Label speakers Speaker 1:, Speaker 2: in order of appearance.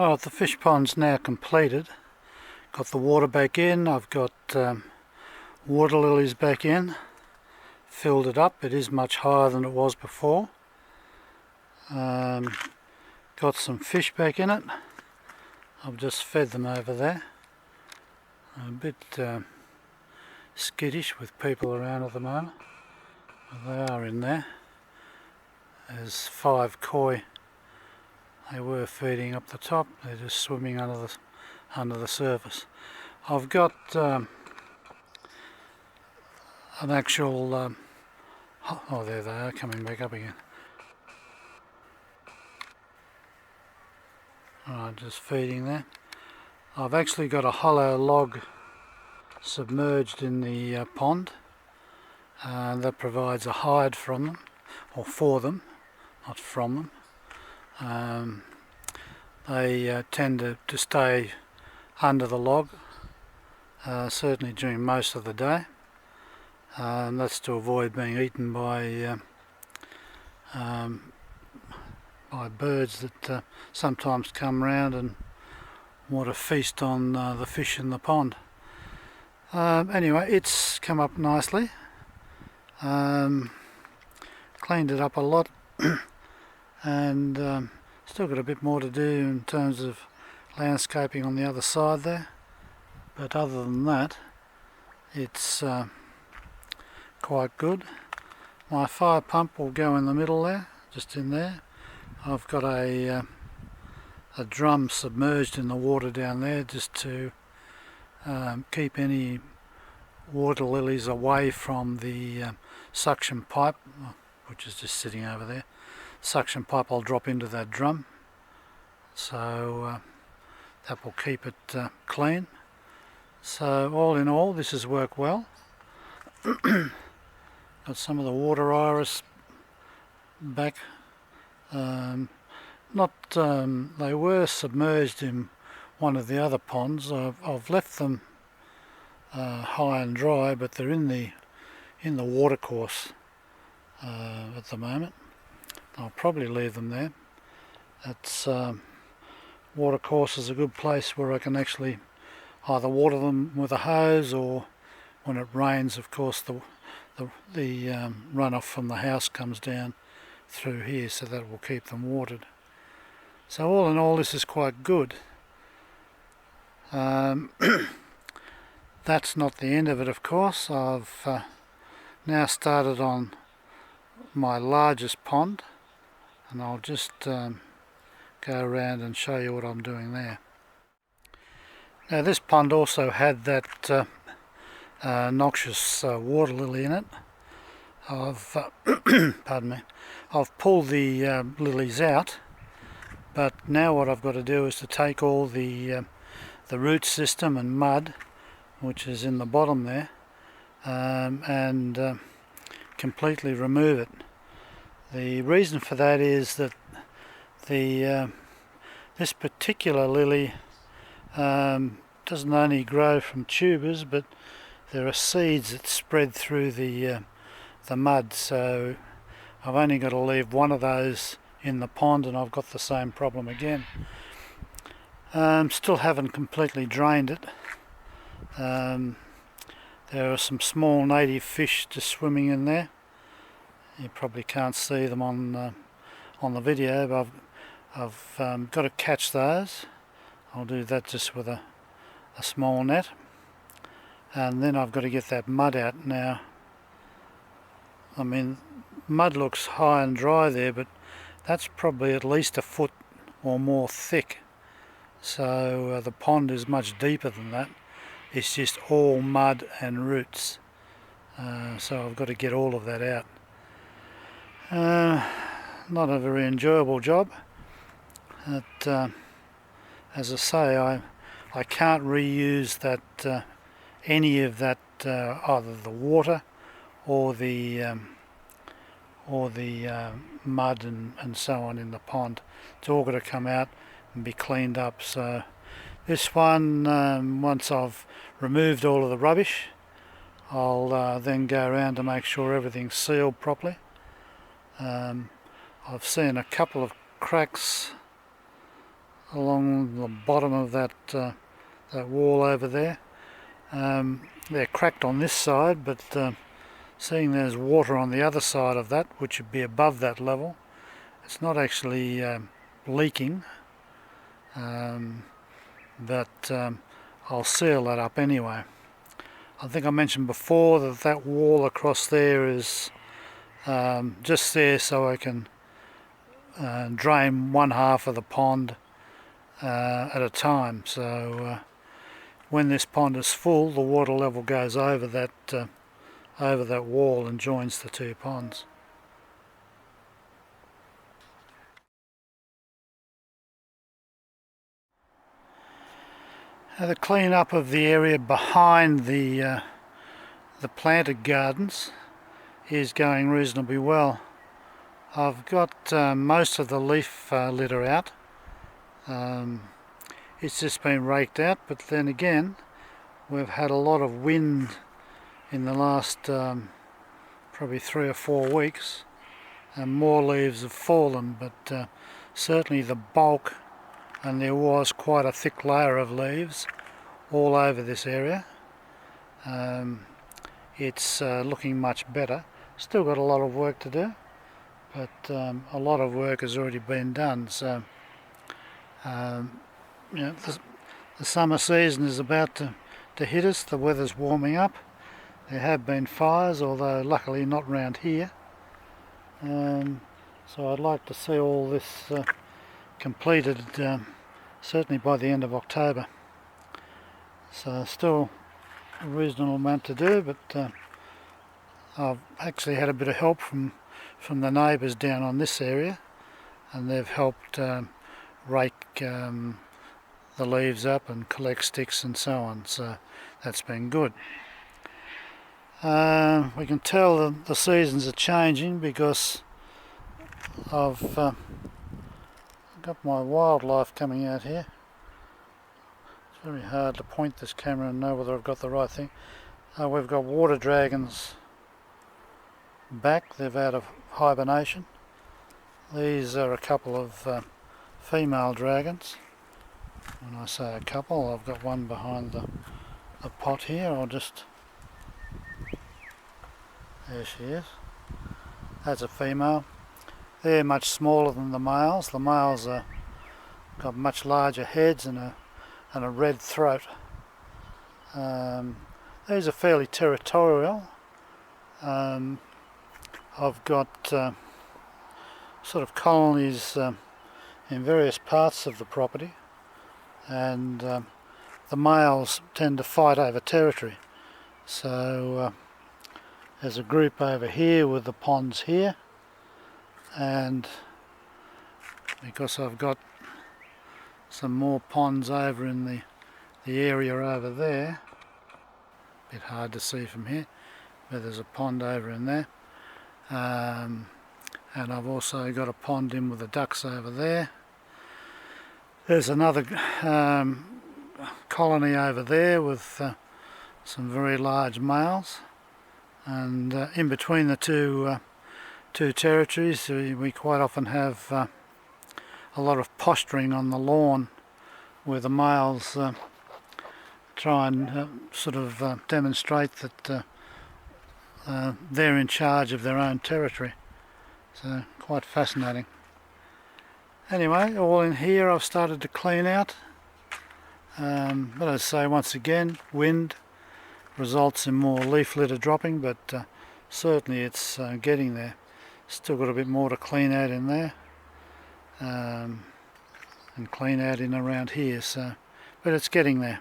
Speaker 1: Oh, the fish pond's now completed. Got the water back in. I've got water lilies back in. Filled it up. It is much higher than it was before. Got some fish back in it. I've just fed them over there. A bit skittish with people around at the moment. But they are in there. There's 5 koi. They were feeding up the top. They're just swimming under the surface. I've got an actual oh, there they are, coming back up again. Alright, just feeding there. I've actually got a hollow log submerged in the pond, and that provides a hide from them, or for them, not from them. They tend to stay under the log, certainly during most of the day. That's to avoid being eaten by birds that sometimes come round and want to feast on the fish in the pond. Anyway, it's come up nicely. Cleaned it up a lot and still got a bit more to do in terms of landscaping on the other side there, but other than that it's quite good. My fire pump will go in the middle there, just in there. I've got a drum submerged in the water down there just to keep any water lilies away from the suction pipe, which is just sitting over there. Suction pipe I'll drop into that drum, so that will keep it clean. So all in all, this has worked well. Got some of the water iris back. They were submerged in one of the other ponds. I've left them high and dry, but they're in the watercourse at the moment. I'll probably leave them there. That's watercourse is a good place where I can actually either water them with a hose, or when it rains, of course, the runoff from the house comes down through here, so that will keep them watered. So all in all, this is quite good. That's not the end of it, of course. I've now started on my largest pond, and I'll just go around and show you what I'm doing there. Now this pond also had that noxious water lily in it. I've pardon me, I've pulled the lilies out, but now what I've got to do is to take all the root system and mud, which is in the bottom there, and completely remove it. The reason for that is that this particular lily doesn't only grow from tubers, but there are seeds that spread through the mud, so I've only got to leave one of those in the pond and I've got the same problem again. Still haven't completely drained it. There are some small native fish just swimming in there. You probably can't see them on the video, but I've got to catch those. I'll do that just with a small net, and then I've got to get that mud out now. I mean, mud looks high and dry there, but that's probably at least a foot or more thick, so the pond is much deeper than that. It's just all mud and roots, so I've got to get all of that out. Not a very enjoyable job. As I say, I can't reuse that any of that, either the water or the mud and so on in the pond. It's all got to come out and be cleaned up. So this one, once I've removed all of the rubbish, I'll then go around to make sure everything's sealed properly. I've seen a couple of cracks along the bottom of that wall over there. They're cracked on this side, but seeing there's water on the other side of that, which would be above that level, it's not actually leaking, but I'll seal that up anyway. I think I mentioned before that that wall across there is just there so I can drain one half of the pond at a time. So when this pond is full, the water level goes over that wall and joins the two ponds. Now the clean up of the area behind the planted gardens is going reasonably well. I've got most of the leaf litter out. It's just been raked out, but then again we've had a lot of wind in the last probably 3 or 4 weeks, and more leaves have fallen, but certainly the bulk, and there was quite a thick layer of leaves all over this area. It's looking much better. Still got a lot of work to do, but a lot of work has already been done. So you know, the summer season is about to hit us. The weather's warming up. There have been fires, although luckily not round here. So I'd like to see all this completed certainly by the end of October. So still a reasonable amount to do, but I've actually had a bit of help from the neighbours down on this area, and they've helped rake the leaves up and collect sticks and so on, so that's been good. We can tell that the seasons are changing because I've got my wildlife coming out here. It's very hard to point this camera and know whether I've got the right thing. We've got water dragons back. They're out of hibernation. These are a couple of female dragons. When I say a couple, I've got one behind the pot here. I'll just... There she is. That's a female. They're much smaller than the males. The males are got much larger heads and a red throat. These are fairly territorial. I've got sort of colonies in various parts of the property, and the males tend to fight over territory. So there's a group over here with the ponds here, and because I've got some more ponds over in the area over there, a bit hard to see from here, but there's a pond over in there, and I've also got a pond in with the ducks over there. There's another colony over there with some very large males, and in between the two territories we quite often have a lot of posturing on the lawn, where the males try and sort of demonstrate that they're in charge of their own territory. So quite fascinating. Anyway, all in here I've started to clean out, but as I say, once again, wind results in more leaf litter dropping, but certainly it's getting there. Still got a bit more to clean out in there, and clean out in around here, so but it's getting there.